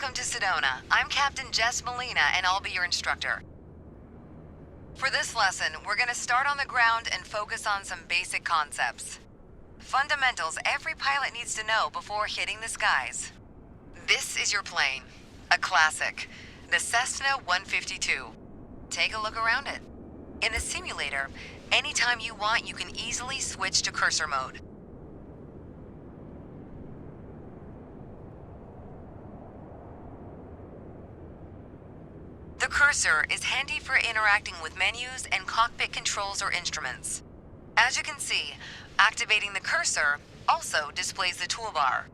Welcome to Sedona. I'm Captain Jess Molina, and I'll be your instructor. For this lesson, we're going to start on the ground and focus on some basic concepts. Fundamentals every pilot needs to know before hitting the skies. This is your plane, a classic, the Cessna 152. Take a look around it. In the simulator, anytime you want, you can easily switch to cursor mode. The cursor is handy for interacting with menus and cockpit controls or instruments. As you can see, activating the cursor also displays the toolbar.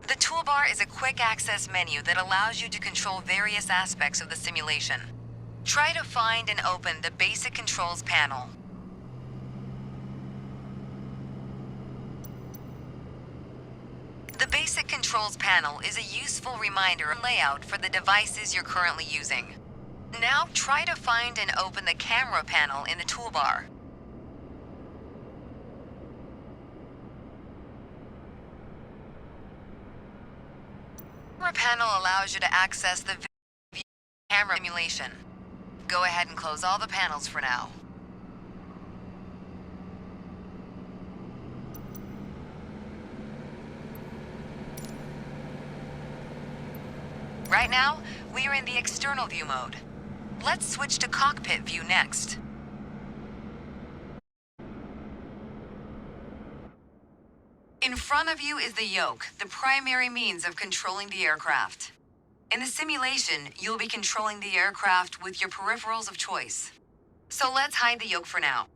The toolbar is a quick access menu that allows you to control various aspects of the simulation. Try to find and open the basic controls panel. The basic controls panel is a useful reminder and layout for the devices you're currently using. Now try to find and open the camera panel in the toolbar. The camera panel allows you to access the camera simulation. Go ahead and close all the panels for now. Right now, we are in the external view mode. Let's switch to cockpit view next. In front of you is the yoke, the primary means of controlling the aircraft. In the simulation, you'll be controlling the aircraft with your peripherals of choice. So let's hide the yoke for now.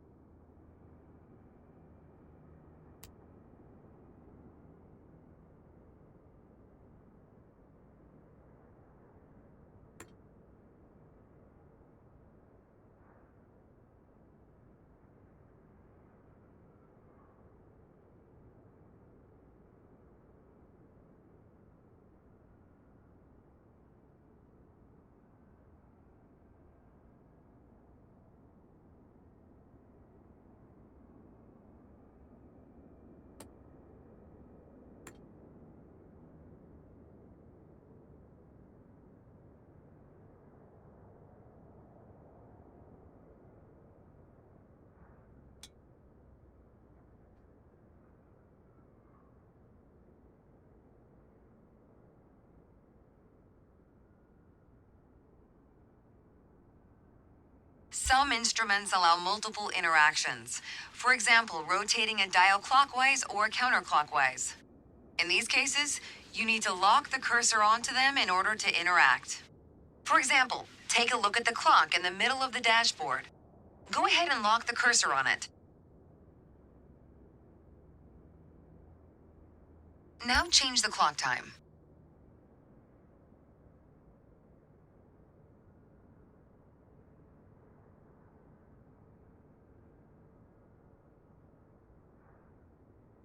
Some instruments allow multiple interactions. For example, rotating a dial clockwise or counterclockwise. In these cases, you need to lock the cursor onto them in order to interact. For example, take a look at the clock in the middle of the dashboard. Go ahead and lock the cursor on it. Now change the clock time.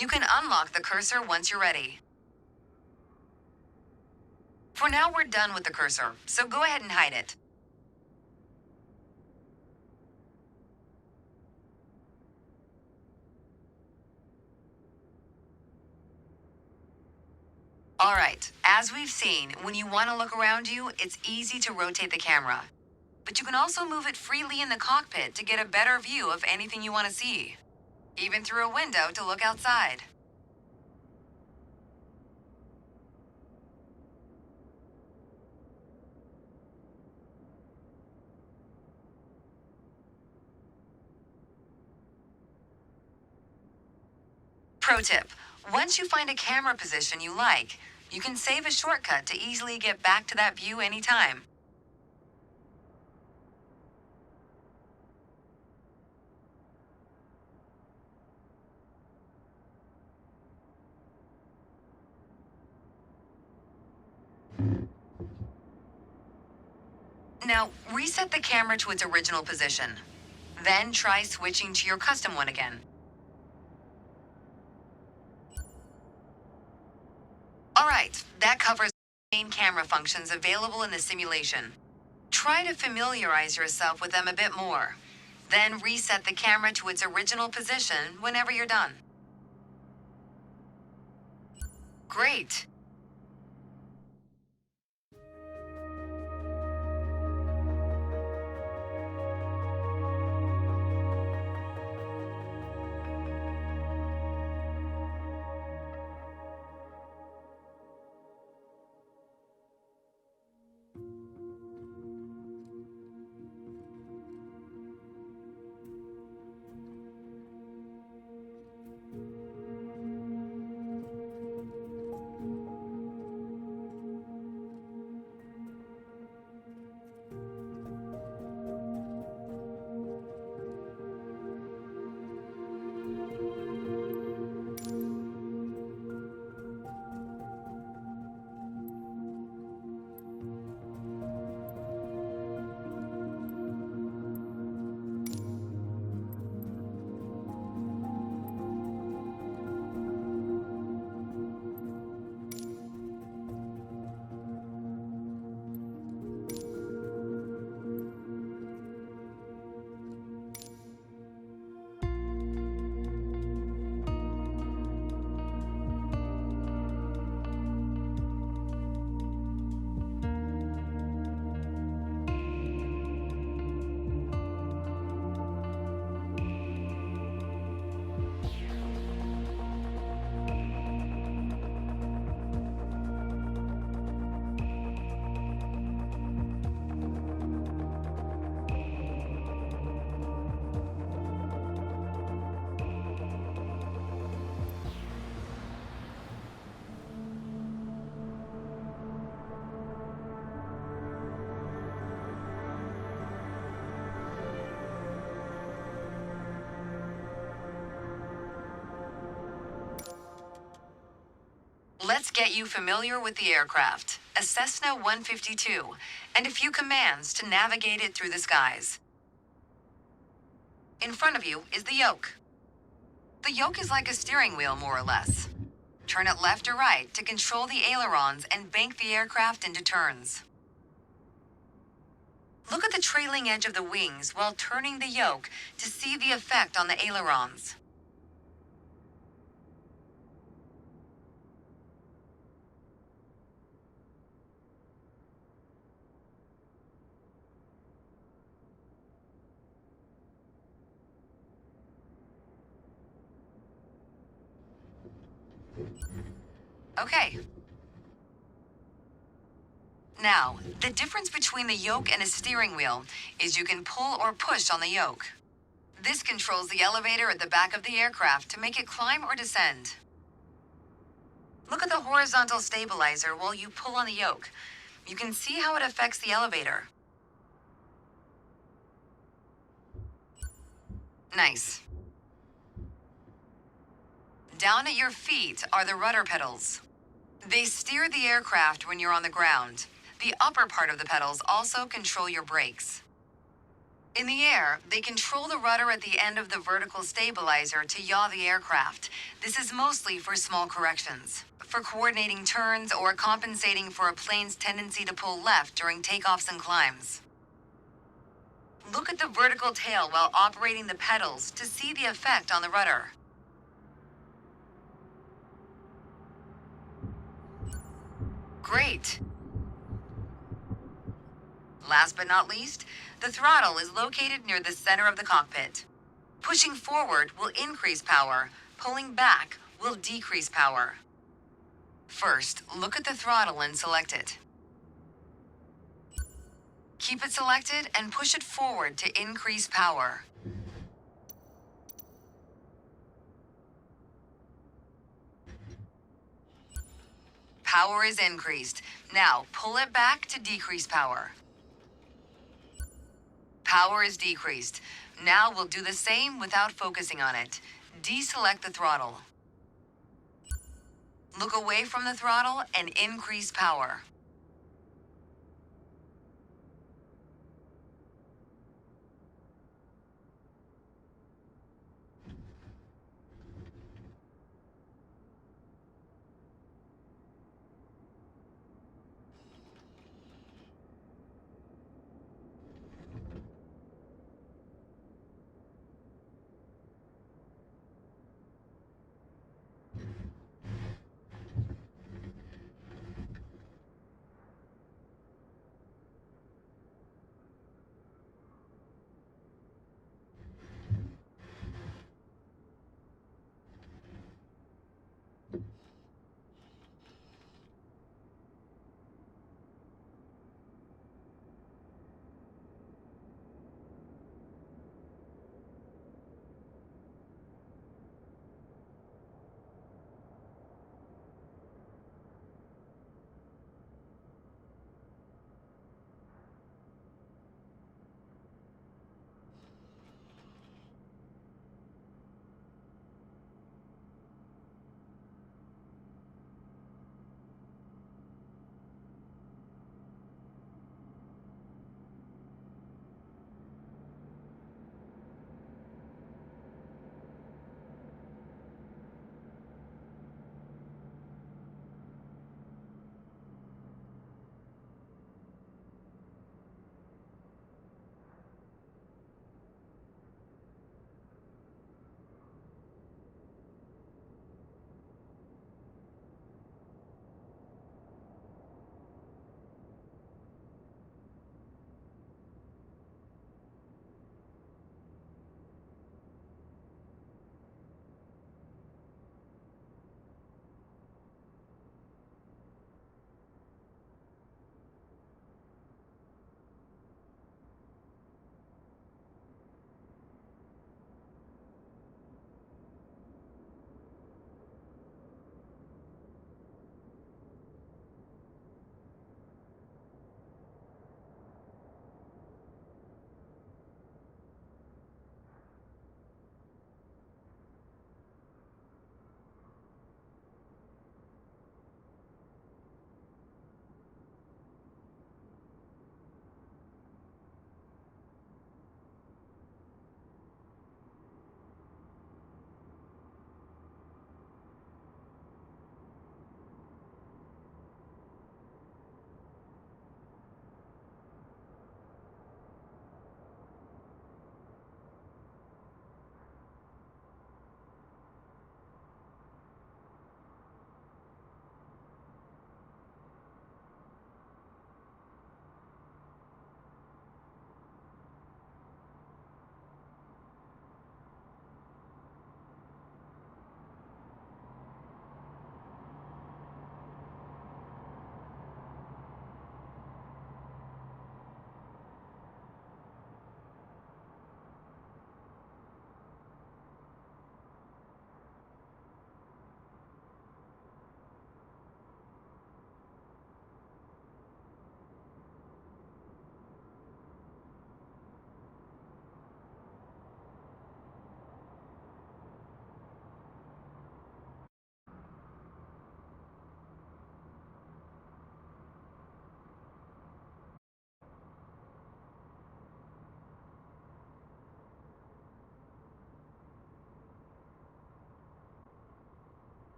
You can unlock the cursor once you're ready. For now, we're done with the cursor, so go ahead and hide it. All right, as we've seen, when you want to look around you, it's easy to rotate the camera. But you can also move it freely in the cockpit to get a better view of anything you want to see, even through a window to look outside. Pro tip, once you find a camera position you like, you can save a shortcut to easily get back to that view anytime. Now, reset the camera to its original position. Then try switching to your custom one again. All right, that covers the main camera functions available in the simulation. Try to familiarize yourself with them a bit more. Then reset the camera to its original position whenever you're done. Great. Let's get you familiar with the aircraft, a Cessna 152, and a few commands to navigate it through the skies. In front of you is the yoke. The yoke is like a steering wheel, more or less. Turn it left or right to control the ailerons and bank the aircraft into turns. Look at the trailing edge of the wings while turning the yoke to see the effect on the ailerons. Okay. Now, the difference between the yoke and a steering wheel is you can pull or push on the yoke. This controls the elevator at the back of the aircraft to make it climb or descend. Look at the horizontal stabilizer while you pull on the yoke. You can see how it affects the elevator. Nice. Down at your feet are the rudder pedals. They steer the aircraft when you're on the ground. The upper part of the pedals also control your brakes. In the air, they control the rudder at the end of the vertical stabilizer to yaw the aircraft. This is mostly for small corrections, for coordinating turns or compensating for a plane's tendency to pull left during takeoffs and climbs. Look at the vertical tail while operating the pedals to see the effect on the rudder. Great. Last but not least, the throttle is located near the center of the cockpit. Pushing forward will increase power. Pulling back will decrease power. First, look at the throttle and select it. Keep it selected and push it forward to increase power. Power is increased. Now, pull it back to decrease power. Power is decreased. Now we'll do the same without focusing on it. Deselect the throttle. Look away from the throttle and increase power.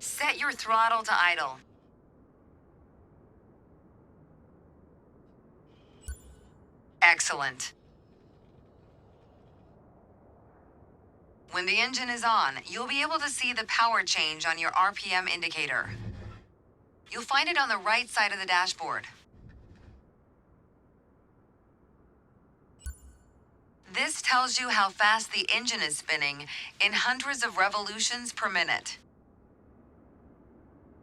Set your throttle to idle. Excellent. When the engine is on, you'll be able to see the power change on your RPM indicator. You'll find it on the right side of the dashboard. This tells you how fast the engine is spinning in hundreds of revolutions per minute.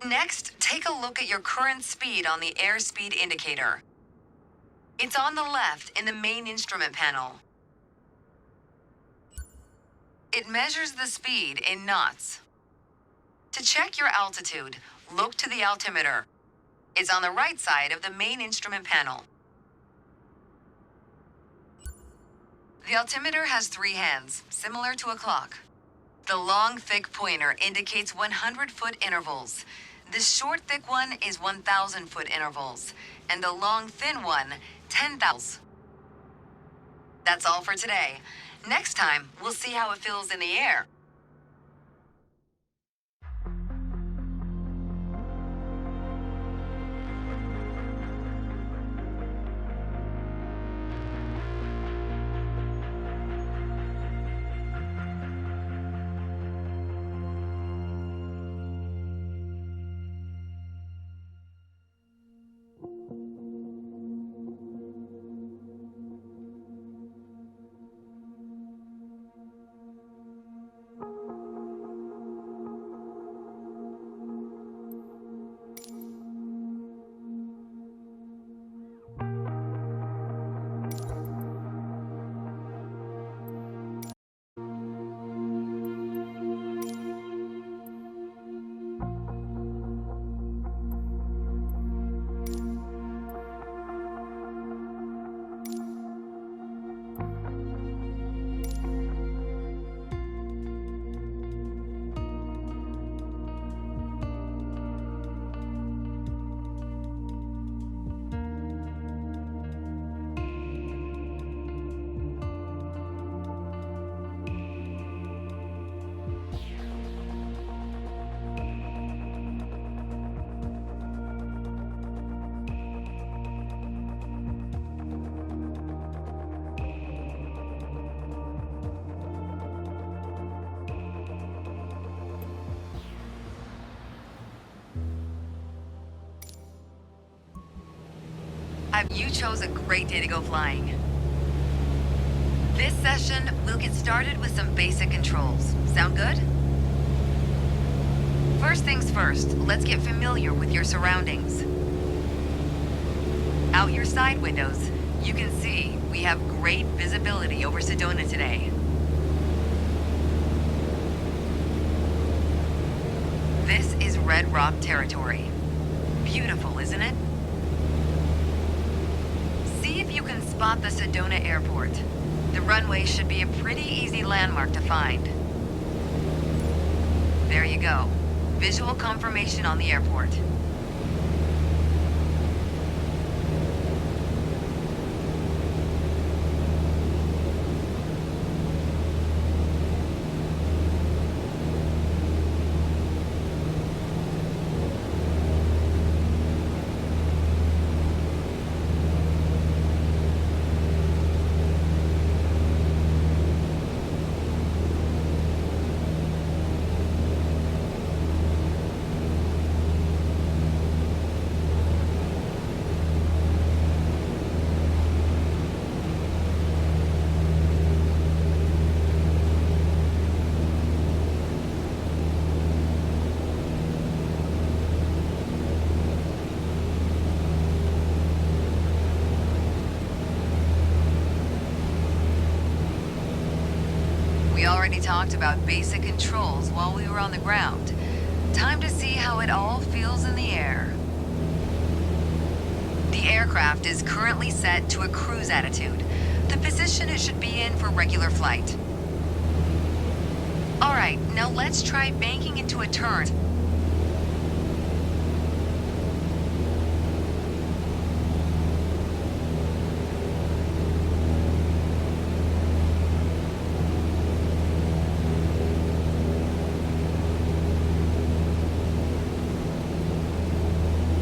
Next, take a look at your current speed on the airspeed indicator. It's on the left in the main instrument panel. It measures the speed in knots. To check your altitude, look to the altimeter. It's on the right side of the main instrument panel. The altimeter has 3 hands, similar to a clock. The long, thick pointer indicates 100-foot intervals. The short, thick one is 1,000-foot intervals, and the long, thin one, 10,000. That's all for today. Next time, we'll see how it feels in the air. You chose a great day to go flying. This session, we'll get started with some basic controls. Sound good? First things first, let's get familiar with your surroundings. Out your side windows, you can see we have great visibility over Sedona today. This is Red Rock territory. Beautiful, isn't it? See if you can spot the Sedona airport. The runway should be a pretty easy landmark to find. There you go. Visual confirmation on the airport. We already talked about basic controls while we were on the ground. Time to see how it all feels in the air. The aircraft is currently set to a cruise attitude, the position it should be in for regular flight. Alright, now let's try banking into a turn.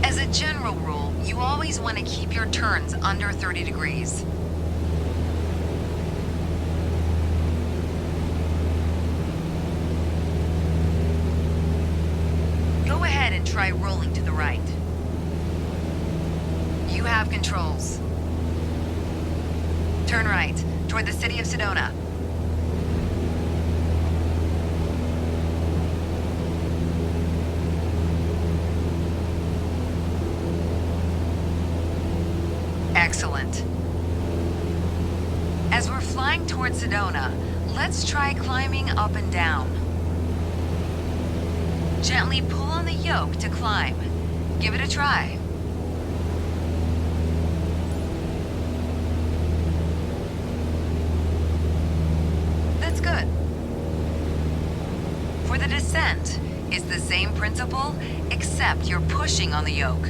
As a general rule, you always want to keep your turns under 30 degrees. Go ahead and try rolling to the right. You have controls. Turn right, toward the city of Sedona. Excellent. As we're flying towards Sedona, let's try climbing up and down. Gently pull on the yoke to climb. Give it a try. That's good. For the descent, it's the same principle, except you're pushing on the yoke.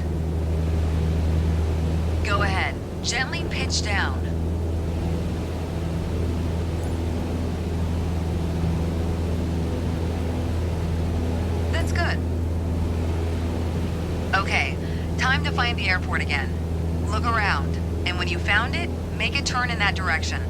Go ahead, gently pitch down. That's good. Okay, time to find the airport again. Look around, and when you found it, make a turn in that direction.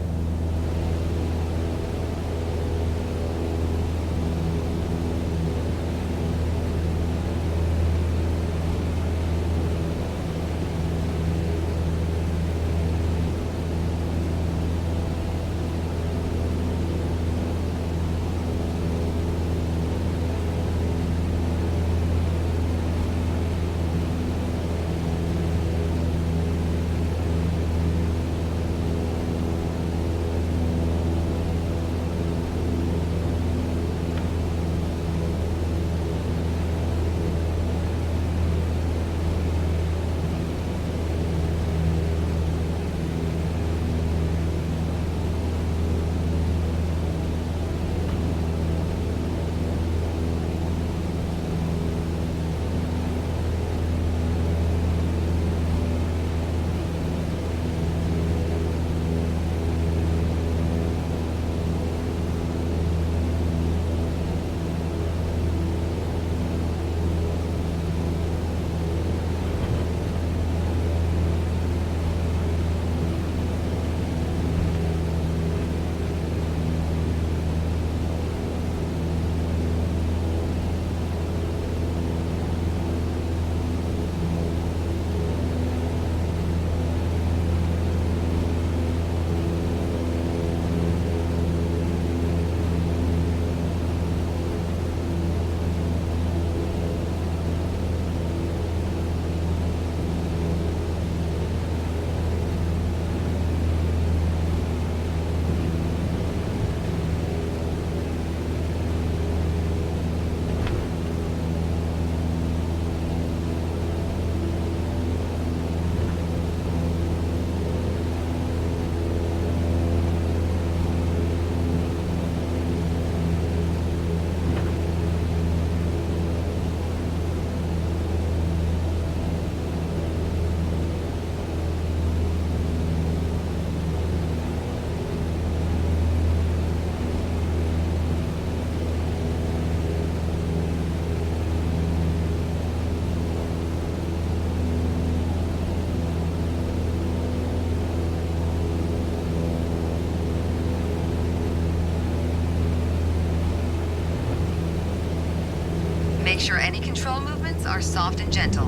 Make sure any control movements are soft and gentle.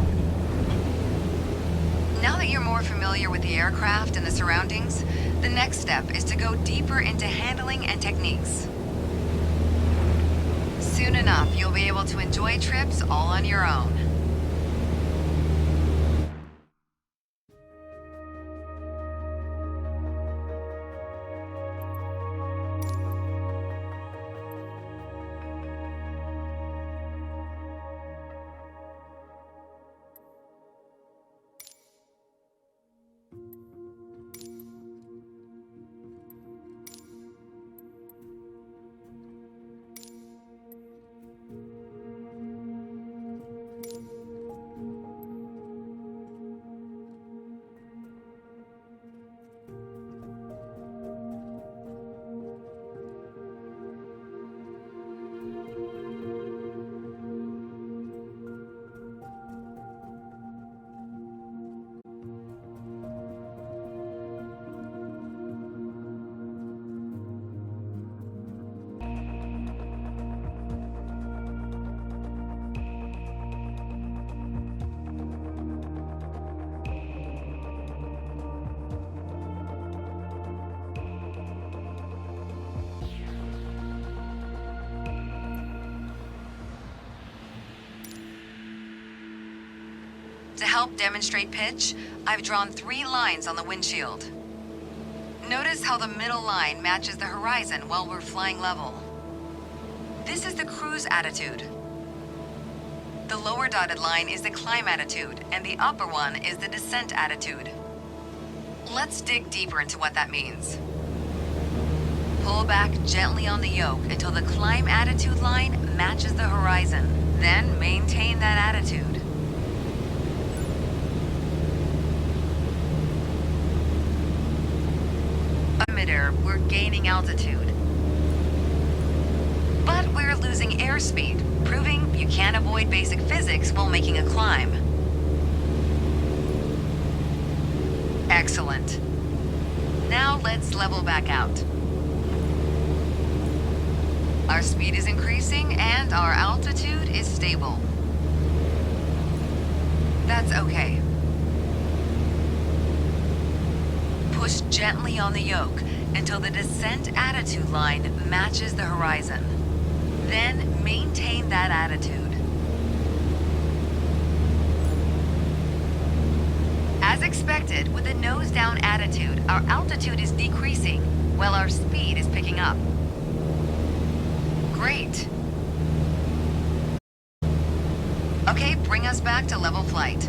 Now that you're more familiar with the aircraft and the surroundings, the next step is to go deeper into handling and techniques. Soon enough, you'll be able to enjoy trips all on your own. To help demonstrate pitch, I've drawn 3 lines on the windshield. Notice how the middle line matches the horizon while we're flying level. This is the cruise attitude. The lower dotted line is the climb attitude, and the upper one is the descent attitude. Let's dig deeper into what that means. Pull back gently on the yoke until the climb attitude line matches the horizon. Then maintain that attitude. Emitter, we're gaining altitude. But we're losing airspeed, proving you can't avoid basic physics while making a climb. Excellent. Now let's level back out. Our speed is increasing and our altitude is stable. That's okay. Push gently on the yoke until the descent attitude line matches the horizon. Then maintain that attitude. As expected, with a nose-down attitude, our altitude is decreasing while our speed is picking up. Great. Okay, bring us back to level flight.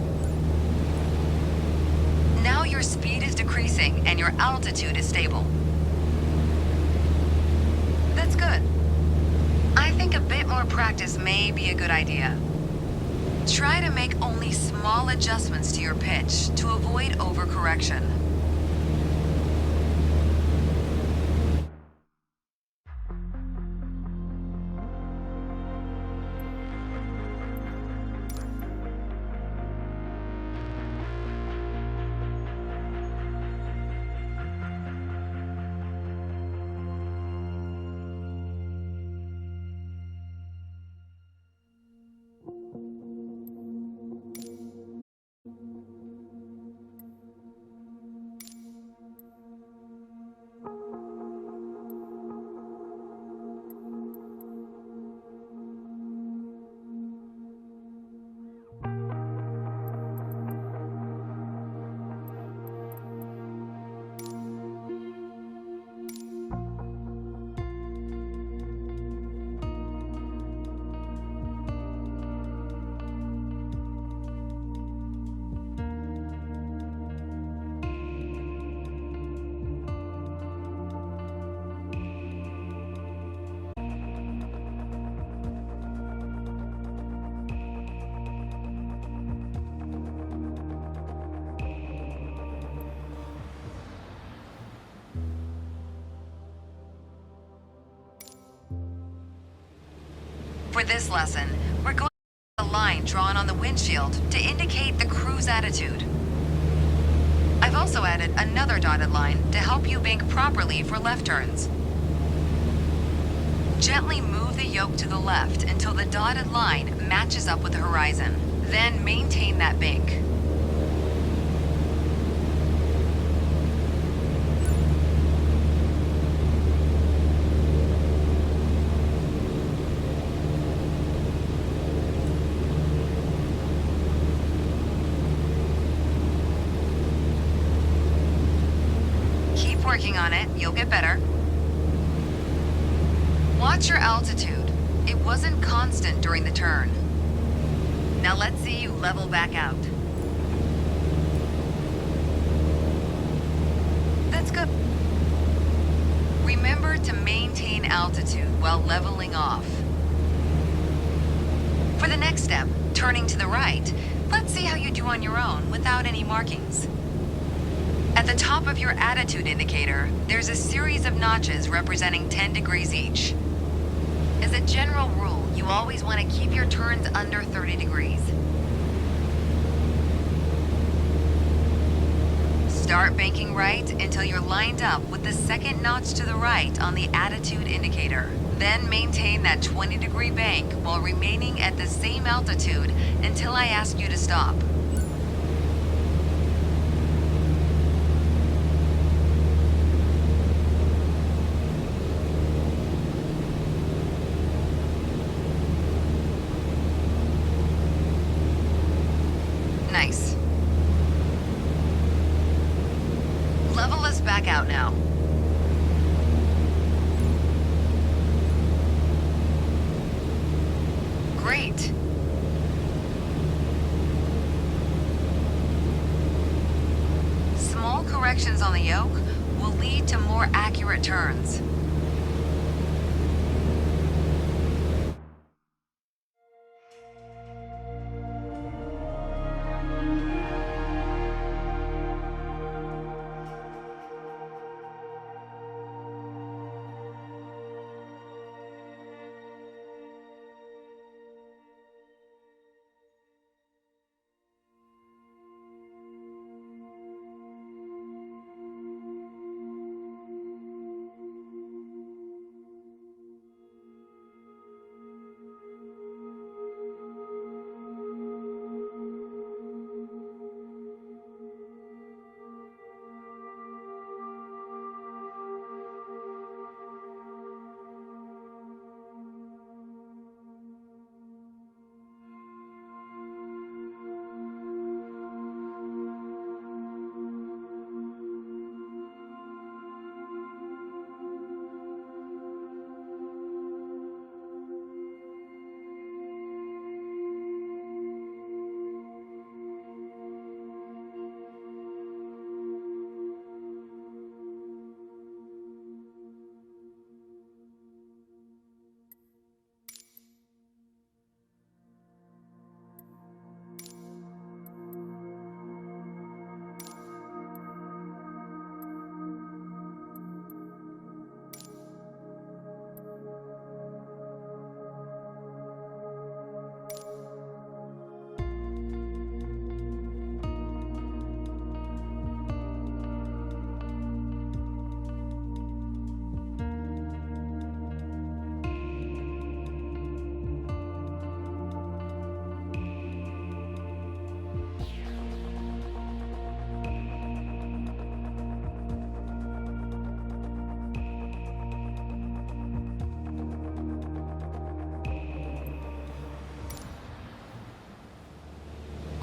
Now your speed is decreasing and your altitude is stable. That's good. I think a bit more practice may be a good idea. Try to make only small adjustments to your pitch to avoid overcorrection. For this lesson, we're going to use a line drawn on the windshield to indicate the cruise attitude. I've also added another dotted line to help you bank properly for left turns. Gently move the yoke to the left until the dotted line matches up with the horizon. Then maintain that bank. Working on it, you'll get better. Watch your altitude. It wasn't constant during the turn. Now let's see you level back out. That's good. Remember to maintain altitude while leveling off. For the next step, turning to the right, let's see how you do on your own without any markings. At the top of your attitude indicator, there's a series of notches representing 10 degrees each. As a general rule, you always want to keep your turns under 30 degrees. Start banking right until you're lined up with the second notch to the right on the attitude indicator. Then maintain that 20-degree bank while remaining at the same altitude until I ask you to stop. Nice. vibrations on the yoke will lead to more accurate turns.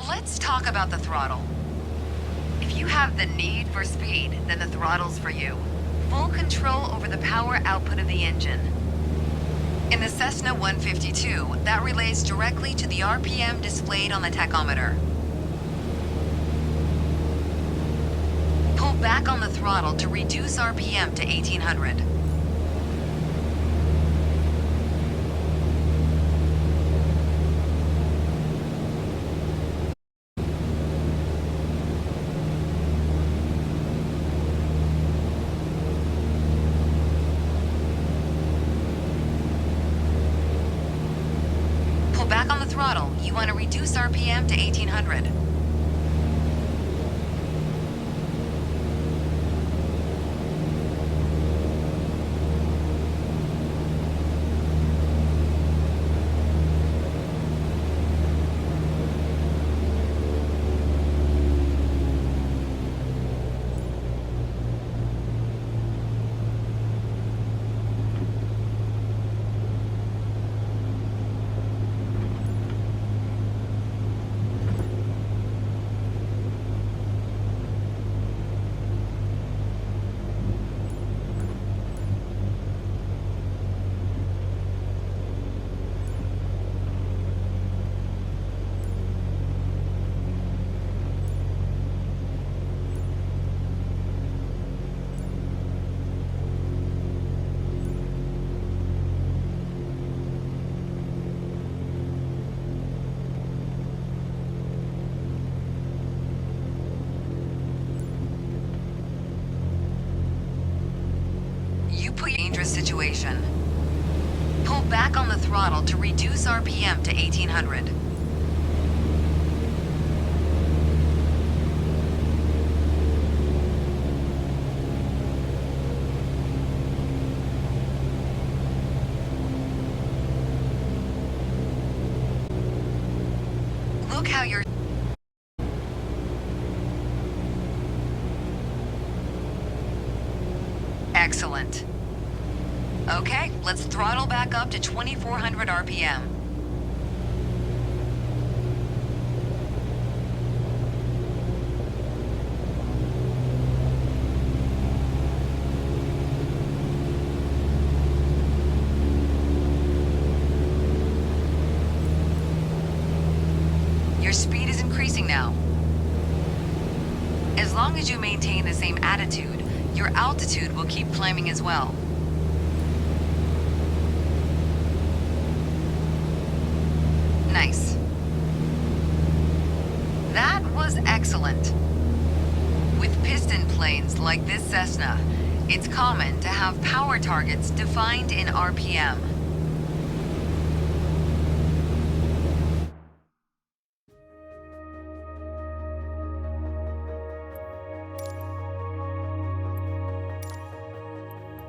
Let's talk about the throttle. If you have the need for speed, then the throttle's for you. Full control over the power output of the engine. In the Cessna 152, that relates directly to the RPM displayed on the tachometer. Pull back on the throttle to reduce RPM to 1800. Back on the throttle, you want to reduce RPM to 1800. Dangerous situation. Pull back on the throttle to reduce RPM to 1800. Look how you're... Excellent. Okay, let's throttle back up to 2400 RPM. Your speed is increasing now. As long as you maintain the same attitude, your altitude will keep climbing as well. Nice. That was excellent. With piston planes like this Cessna, it's common to have power targets defined in RPM.